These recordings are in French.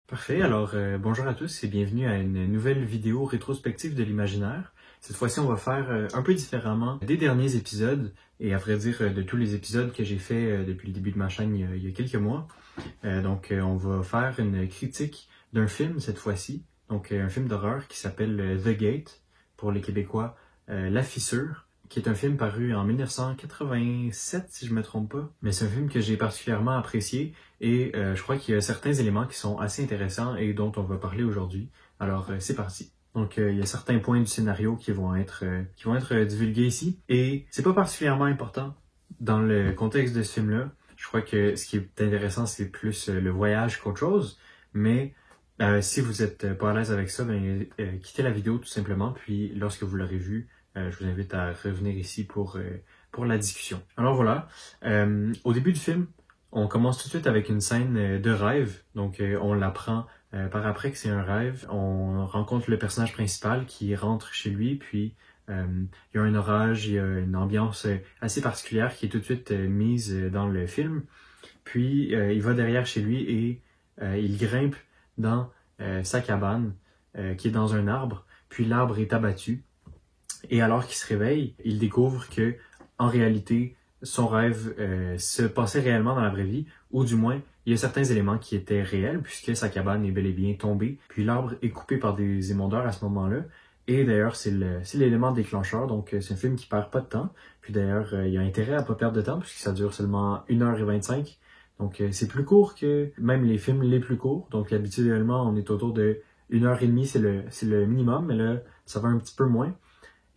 Parfait, alors bonjour à tous et bienvenue à une nouvelle vidéo rétrospective de l'imaginaire. Cette fois-ci, on va faire un peu différemment des derniers épisodes et à vrai dire de tous les épisodes que j'ai fait depuis le début de ma chaîne il y a quelques mois. On va faire une critique d'un film cette fois-ci, donc un film d'horreur qui s'appelle The Gate, pour les Québécois, La Fissure, qui est un film paru en 1987 si je me trompe pas. Mais c'est un film que j'ai particulièrement apprécié et je crois qu'il y a certains éléments qui sont assez intéressants et dont on va parler aujourd'hui. Alors c'est parti. Donc il y a certains points du scénario qui vont être divulgués ici et c'est pas particulièrement important dans le contexte de ce film-là. Je crois que ce qui est intéressant, c'est plus le voyage qu'autre chose. Mais si vous êtes pas à l'aise avec ça, quittez la vidéo tout simplement. Puis lorsque vous l'aurez vu, je vous invite à revenir ici pour la discussion. Alors voilà, au début du film, on commence tout de suite avec une scène de rêve. Donc on l'apprend par après que c'est un rêve. On rencontre le personnage principal qui rentre chez lui, puis il y a un orage, il y a une ambiance assez particulière qui est tout de suite mise dans le film. Puis il va derrière chez lui et il grimpe dans sa cabane qui est dans un arbre. Puis l'arbre est abattu. Et alors qu'il se réveille, il découvre que, en réalité, son rêve se passait réellement dans la vraie vie, ou du moins, il y a certains éléments qui étaient réels, puisque sa cabane est bel et bien tombée, puis l'arbre est coupé par des émondeurs à ce moment-là. Et d'ailleurs, c'est l'élément déclencheur, donc c'est un film qui perd pas de temps. Puis d'ailleurs, il y a intérêt à pas perdre de temps, puisque ça dure seulement 1h25. Donc c'est plus court que même les films les plus courts. Donc habituellement, on est autour de 1h30, c'est le minimum, mais là, ça va un petit peu moins.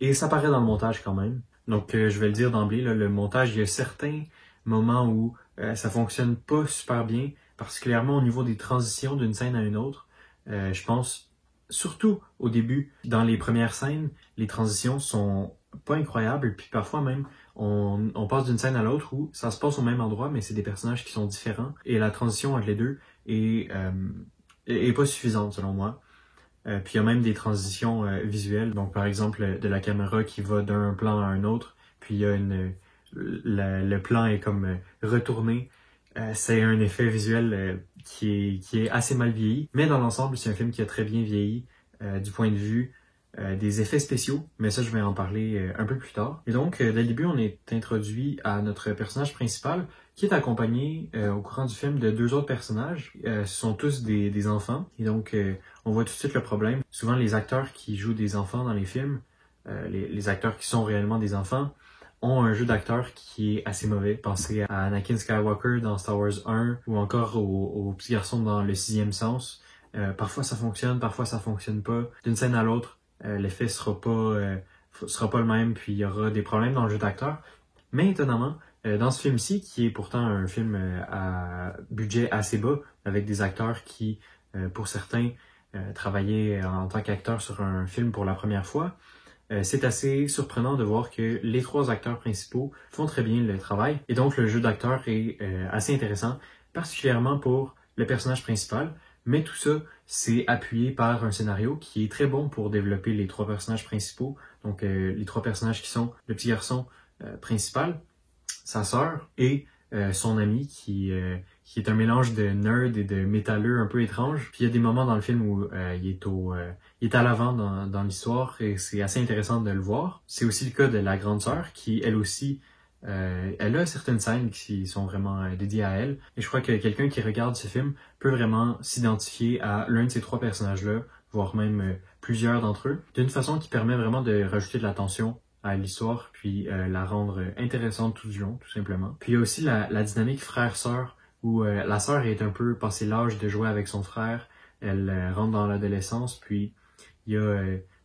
Et ça paraît dans le montage quand même. Donc, je vais le dire d'emblée, là, le montage, il y a certains moments où ça fonctionne pas super bien, particulièrement au niveau des transitions d'une scène à une autre. Je pense, surtout au début, dans les premières scènes, les transitions sont pas incroyables, puis parfois même, on passe d'une scène à l'autre où ça se passe au même endroit, mais c'est des personnages qui sont différents, et la transition entre les deux est pas suffisante selon moi. Puis il y a même des transitions visuelles, donc par exemple de la caméra qui va d'un plan à un autre, puis il y a le plan est comme retourné. C'est un effet visuel qui est assez mal vieilli, mais dans l'ensemble c'est un film qui a très bien vieilli du point de vue des effets spéciaux, mais ça je vais en parler un peu plus tard. Et donc dès le début on est introduit à notre personnage principal qui est accompagné au courant du film de deux autres personnages. Ce sont tous des enfants et donc on voit tout de suite le problème. Souvent les acteurs qui jouent des enfants dans les films, les acteurs qui sont réellement des enfants, ont un jeu d'acteur qui est assez mauvais. Pensez à Anakin Skywalker dans Star Wars 1 ou encore au petit garçon dans Le Sixième Sens. Parfois ça fonctionne, parfois ça fonctionne pas. D'une scène à l'autre, l'effet sera pas le même, puis il y aura des problèmes dans le jeu d'acteur. Mais étonnamment, dans ce film-ci, qui est pourtant un film à budget assez bas, avec des acteurs qui, pour certains, travaillaient en tant qu'acteurs sur un film pour la première fois, c'est assez surprenant de voir que les trois acteurs principaux font très bien le travail. Et donc le jeu d'acteur est assez intéressant, particulièrement pour le personnage principal. Mais tout ça, c'est appuyé par un scénario qui est très bon pour développer les trois personnages principaux. Donc les trois personnages qui sont le petit garçon principal, sa sœur et son ami qui est un mélange de nerd et de métalleux un peu étrange. Puis il y a des moments dans le film où il est à l'avant dans l'histoire et c'est assez intéressant de le voir. C'est aussi le cas de la grande sœur qui, elle aussi, elle a certaines scènes qui sont vraiment dédiées à elle. Et je crois que quelqu'un qui regarde ce film peut vraiment s'identifier à l'un de ces trois personnages-là, voire même plusieurs d'entre eux, d'une façon qui permet vraiment de rajouter de la tension à l'histoire, puis la rendre intéressante tout du long, tout simplement. Puis il y a aussi la dynamique frère-sœur, où la sœur est un peu passé l'âge de jouer avec son frère, elle rentre dans l'adolescence, puis il y a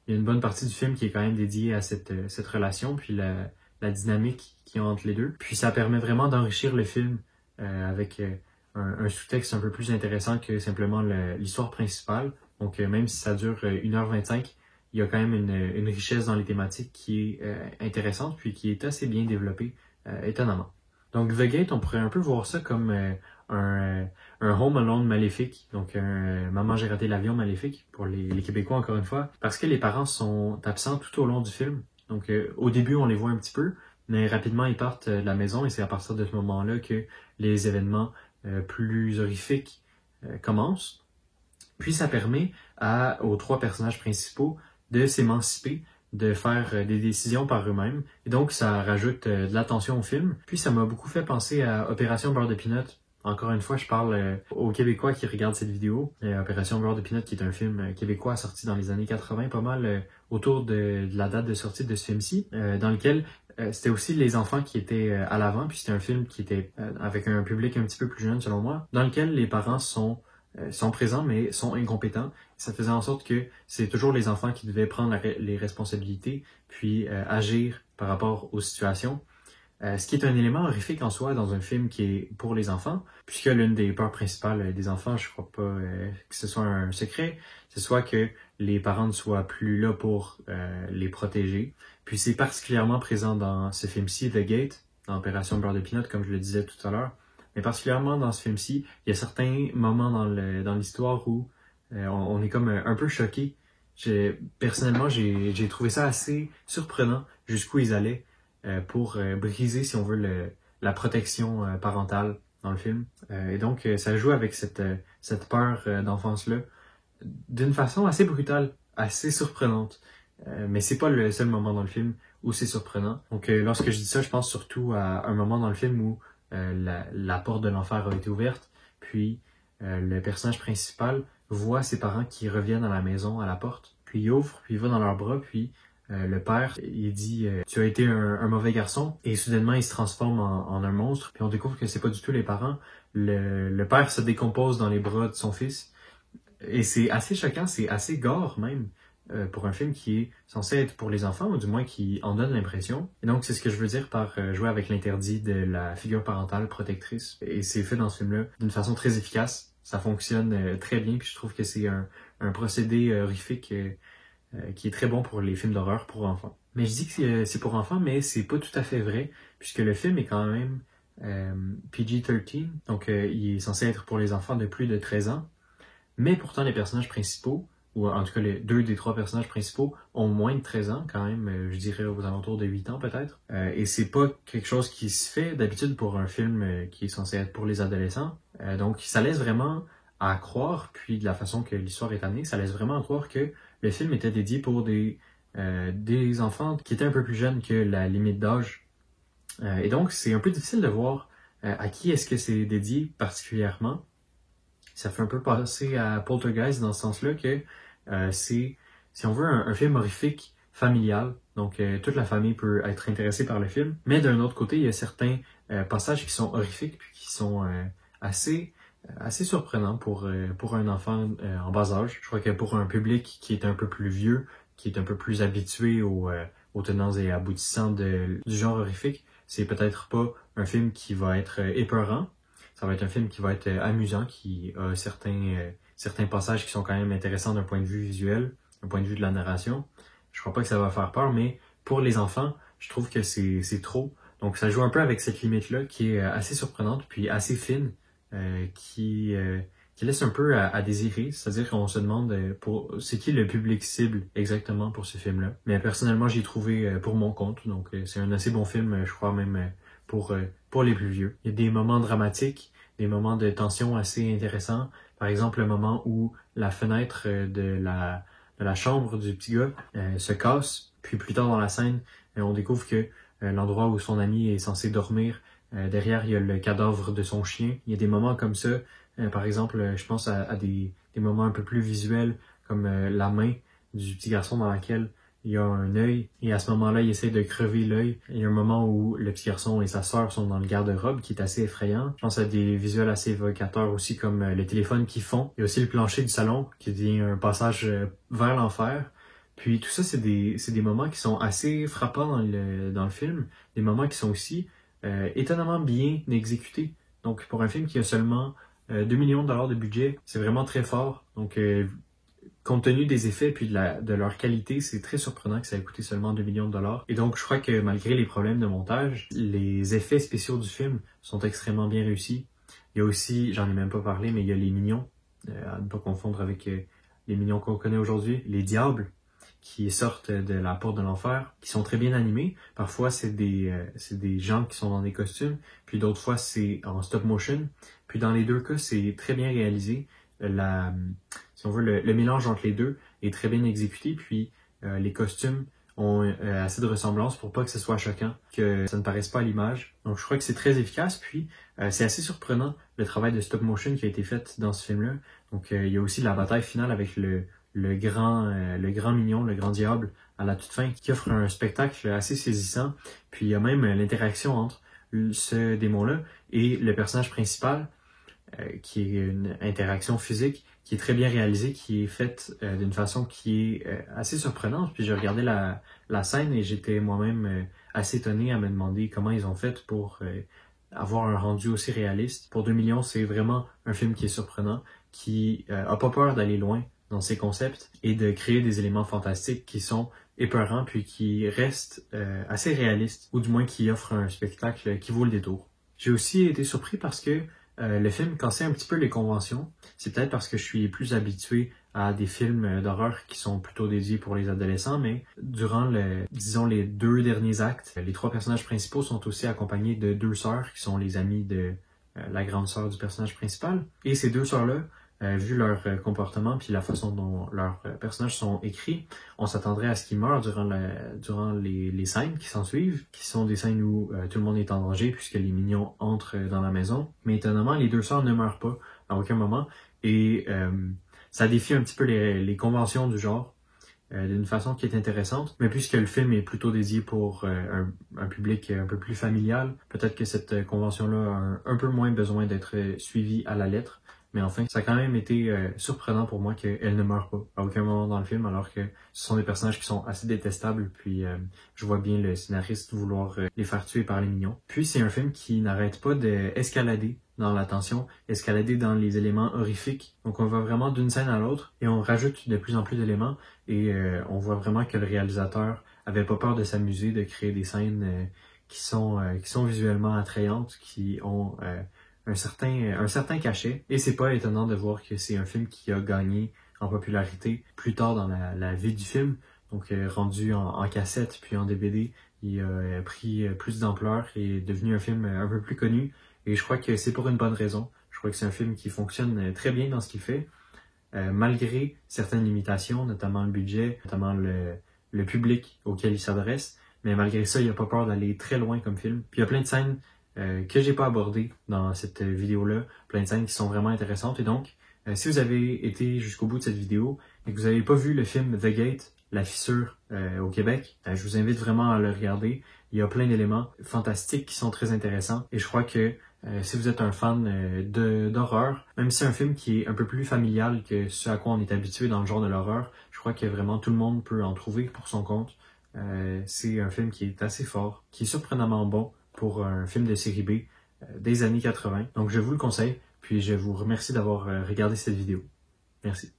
une bonne partie du film qui est quand même dédiée à cette relation, puis la dynamique qu'il y a entre les deux. Puis ça permet vraiment d'enrichir le film avec un sous-texte un peu plus intéressant que simplement l'histoire principale. Donc même si ça dure 1h25, il y a quand même une richesse dans les thématiques qui est intéressante, puis qui est assez bien développée, étonnamment. Donc The Gate, on pourrait un peu voir ça comme un Home Alone maléfique, donc un Maman j'ai raté l'avion maléfique, pour les Québécois encore une fois, parce que les parents sont absents tout au long du film. Donc au début, on les voit un petit peu, mais rapidement, ils partent de la maison, et c'est à partir de ce moment-là que les événements plus horrifiques commencent. Puis ça permet aux 3 personnages principaux de s'émanciper, de faire des décisions par eux-mêmes. Et donc, ça rajoute de l'attention au film. Puis, ça m'a beaucoup fait penser à Opération Beurre de Peanut. Encore une fois, je parle aux Québécois qui regardent cette vidéo. Opération Beurre de Peanut, qui est un film québécois sorti dans les années 80, pas mal autour de la date de sortie de ce film-ci, dans lequel c'était aussi les enfants qui étaient à l'avant. Puis, c'était un film qui était avec un public un petit peu plus jeune, selon moi, dans lequel les parents sont présents, mais sont incompétents. Ça faisait en sorte que c'est toujours les enfants qui devaient prendre les responsabilités, puis agir par rapport aux situations. Ce qui est un élément horrifique en soi dans un film qui est pour les enfants, puisque l'une des peurs principales des enfants, je crois pas que ce soit un secret, c'est soit que les parents ne soient plus là pour les protéger. Puis c'est particulièrement présent dans ce film-ci, The Gate, dans Opération Beurre de Peanut, comme je le disais tout à l'heure. Mais particulièrement dans ce film-ci, il y a certains moments dans l'histoire où on est comme un peu choqué. Personnellement, j'ai trouvé ça assez surprenant jusqu'où ils allaient pour briser, si on veut, la protection parentale dans le film. Et donc, ça joue avec cette peur d'enfance-là d'une façon assez brutale, assez surprenante. Mais c'est pas le seul moment dans le film où c'est surprenant. Donc, lorsque je dis ça, je pense surtout à un moment dans le film où la porte de l'enfer a été ouverte, puis le personnage principal voit ses parents qui reviennent à la maison, à la porte, puis il ouvre, puis il va dans leurs bras, puis le père, il dit tu as été un mauvais garçon, et soudainement il se transforme en un monstre, puis on découvre que c'est pas du tout les parents. Le père se décompose dans les bras de son fils, et c'est assez choquant, c'est assez gore même, pour un film qui est censé être pour les enfants, ou du moins qui en donne l'impression. Et donc, c'est ce que je veux dire par jouer avec l'interdit de la figure parentale protectrice. Et c'est fait dans ce film-là d'une façon très efficace. Ça fonctionne très bien, puis je trouve que c'est un procédé horrifique qui est très bon pour les films d'horreur pour enfants. Mais je dis que c'est pour enfants, mais c'est pas tout à fait vrai, puisque le film est quand même PG-13, donc il est censé être pour les enfants de plus de 13 ans, mais pourtant les personnages principaux, ou en tout cas les 2 des 3 personnages principaux, ont moins de 13 ans quand même, je dirais aux alentours de 8 ans peut-être. Et c'est pas quelque chose qui se fait d'habitude pour un film qui est censé être pour les adolescents. Donc ça laisse vraiment à croire, puis de la façon que l'histoire est amenée, ça laisse vraiment à croire que le film était dédié pour des enfants qui étaient un peu plus jeunes que la limite d'âge. Et donc c'est un peu difficile de voir à qui est-ce que c'est dédié particulièrement. Ça fait un peu penser à Poltergeist dans ce sens-là que c'est, si on veut, un film horrifique familial. Donc, toute la famille peut être intéressée par le film. Mais d'un autre côté, il y a certains passages qui sont horrifiques puis qui sont assez surprenants pour un enfant en bas âge. Je crois que pour un public qui est un peu plus vieux, qui est un peu plus habitué aux tenants et aboutissants du genre horrifique, c'est peut-être pas un film qui va être épeurant. Ça va être un film qui va être amusant, qui a certains passages qui sont quand même intéressants d'un point de vue visuel, d'un point de vue de la narration. Je crois pas que ça va faire peur, mais pour les enfants, je trouve que c'est trop. Donc ça joue un peu avec cette limite-là qui est assez surprenante, puis assez fine, qui laisse un peu à désirer. C'est-à-dire qu'on se demande c'est qui le public cible exactement pour ce film-là. Mais personnellement, j'ai trouvé pour mon compte, donc c'est un assez bon film, je crois même pour les plus vieux. Il y a des moments dramatiques, des moments de tension assez intéressants. Par exemple, le moment où la fenêtre de la chambre du petit gars se casse, puis plus tard dans la scène, on découvre que l'endroit où son ami est censé dormir, derrière, il y a le cadavre de son chien. Il y a des moments comme ça. Par exemple, je pense à des moments un peu plus visuels, comme la main du petit garçon dans laquelle il y a un œil, et à ce moment-là, il essaie de crever l'œil. Il y a un moment où le petit garçon et sa sœur sont dans le garde-robe, qui est assez effrayant. Je pense à des visuels assez évocateurs aussi, comme le téléphone qui fond. Il y a aussi le plancher du salon, qui devient un passage vers l'enfer. Puis tout ça, c'est des moments qui sont assez frappants dans le film. Des moments qui sont aussi étonnamment bien exécutés. Donc pour un film qui a seulement 2 millions de dollars de budget, c'est vraiment très fort. Donc compte tenu des effets puis de leur qualité, c'est très surprenant que ça ait coûté seulement 2 millions de dollars. Et donc, je crois que malgré les problèmes de montage, les effets spéciaux du film sont extrêmement bien réussis. Il y a aussi, j'en ai même pas parlé, mais il y a les Minions, à ne pas confondre avec les Minions qu'on connaît aujourd'hui, les Diables, qui sortent de la porte de l'enfer, qui sont très bien animés. Parfois, c'est des gens qui sont dans des costumes, puis d'autres fois, c'est en stop motion. Puis dans les deux cas, c'est très bien réalisé. si on veut, le mélange entre les deux est très bien exécuté, puis les costumes ont assez de ressemblance pour pas que ce soit choquant, que ça ne paraisse pas à l'image. Donc je crois que c'est très efficace, puis c'est assez surprenant le travail de stop motion qui a été fait dans ce film-là. Donc il y a aussi la bataille finale avec le grand mignon, le grand diable à la toute fin, qui offre un spectacle assez saisissant. Puis il y a même l'interaction entre ce démon-là et le personnage principal, qui est une interaction physique qui est très bien réalisée, qui est faite d'une façon qui est assez surprenante. Puis j'ai regardé la scène et j'étais moi-même assez étonné à me demander comment ils ont fait pour avoir un rendu aussi réaliste. Pour 2 millions, c'est vraiment un film qui est surprenant, qui a pas peur d'aller loin dans ses concepts et de créer des éléments fantastiques qui sont épeurants puis qui restent assez réalistes, ou du moins qui offrent un spectacle qui vaut le détour. J'ai aussi été surpris parce que le film cassait un petit peu les conventions. C'est peut-être parce que je suis plus habitué à des films d'horreur qui sont plutôt dédiés pour les adolescents, mais durant les 2 derniers actes, les 3 personnages principaux sont aussi accompagnés de 2 sœurs qui sont les amies de la grande sœur du personnage principal. Et ces 2 sœurs-là, vu leur comportement puis la façon dont leurs personnages sont écrits, on s'attendrait à ce qu'ils meurent durant les scènes qui s'ensuivent, qui sont des scènes où tout le monde est en danger puisque les mignons entrent dans la maison. Mais étonnamment, les 2 sœurs ne meurent pas à aucun moment et ça défie un petit peu les conventions du genre d'une façon qui est intéressante. Mais puisque le film est plutôt dédié pour un public un peu plus familial, peut-être que cette convention-là a un peu moins besoin d'être suivie à la lettre. Mais enfin, ça a quand même été surprenant pour moi qu'elle ne meure pas à aucun moment dans le film, alors que ce sont des personnages qui sont assez détestables, puis je vois bien le scénariste vouloir les faire tuer par les mignons. Puis c'est un film qui n'arrête pas d'escalader dans la tension, escalader dans les éléments horrifiques. Donc on va vraiment d'une scène à l'autre et on rajoute de plus en plus d'éléments et on voit vraiment que le réalisateur avait pas peur de s'amuser, de créer des scènes qui sont visuellement attrayantes, qui ont un certain cachet. Et c'est pas étonnant de voir que c'est un film qui a gagné en popularité plus tard dans la vie du film. Donc rendu en cassette puis en DVD, il a pris plus d'ampleur et est devenu un film un peu plus connu. Et je crois que c'est pour une bonne raison. Je crois que c'est un film qui fonctionne très bien dans ce qu'il fait, malgré certaines limitations, notamment le budget, notamment le public auquel il s'adresse. Mais malgré ça, il n'a pas peur d'aller très loin comme film. Puis il y a plein de scènes que j'ai pas abordées dans cette vidéo-là, plein de scènes qui sont vraiment intéressantes. Et donc, si vous avez été jusqu'au bout de cette vidéo et que vous n'avez pas vu le film The Gate, La Fissure au Québec, je vous invite vraiment à le regarder. Il y a plein d'éléments fantastiques qui sont très intéressants. Et je crois que si vous êtes un fan d'horreur, même si c'est un film qui est un peu plus familial que ce à quoi on est habitué dans le genre de l'horreur, je crois que vraiment tout le monde peut en trouver pour son compte. C'est un film qui est assez fort, qui est surprenamment bon pour un film de série B des années 80. Donc je vous le conseille, puis je vous remercie d'avoir regardé cette vidéo. Merci.